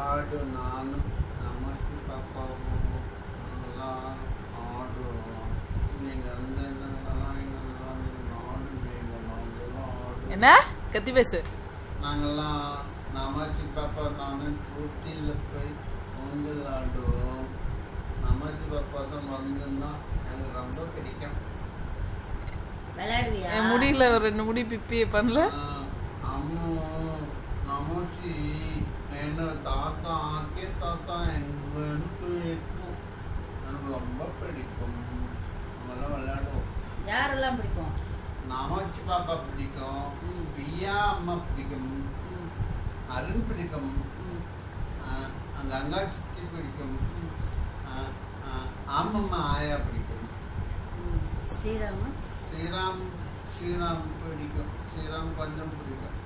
ஆடு நானும் நமசி பாப்பாவும் நல்லா ஆடுவோம். நீங்க வந்து என்ன கத்தி பேசு. நாங்கெல்லாம் நமச்சி பாப்பா நானும் ஊட்டியில் போய் ஊஞ்சல் ஆடுவோம். நமச்சி பாப்பா தான் வந்துன்னா எனக்கு ரொம்ப பிடிக்கும். முடியல ஒரு 2 முடி பிப்பியே பண்ணல. அம்மு நமச்சி என்ன தாத்தா ஆக்கே தாத்தா எனக்கு எனக்கு ரொம்ப பிடிக்கும். நம்மளாம் விளையாடுவோம். யாரெல்லாம் பிடிக்கும்? நமச்சி பாப்பா பிடிக்கும், பிரியா அம்மா பிடிக்கும், அருண் பிடிக்கும், கங்கா சித்தி பிடிக்கும், ஆமம்மா ஆயா பிடிக்கும், ஸ்ரீராம் பிடிக்கும். ஸ்ரீராம் கொஞ்சம் பிடிக்கும்.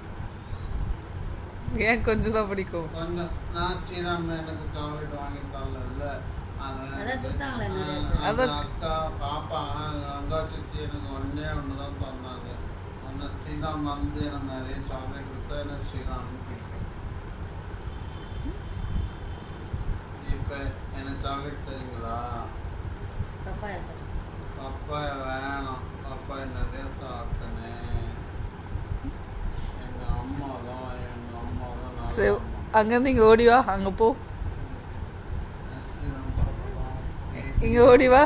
ஏன் கொஞ்சம் தான் பிடிக்கும்? கொஞ்சம். நான் ஸ்ரீராம் எனக்கு சாக்லேட் வாங்கி தரல. அக்கா பாப்பா கங்கா சித்தி எனக்கு ஒன்றுதான் தந்தாங்க. அந்த ஸ்ரீராம் வந்து எனக்கு நிறைய சாக்லேட் கொடுத்தா எனக்கு ஸ்ரீராம் பிடிக்கும். இப்ப எனக்கு சாக்லேட் தருங்களா? பப்பாயா வேணாம். பப்பாயா நிறைய சாப்பிட்டேன். எங்க அம்மா தான் அங்கிருந்து இங்க ஓடிவா. அங்க போ. இங்க ஓடிவா.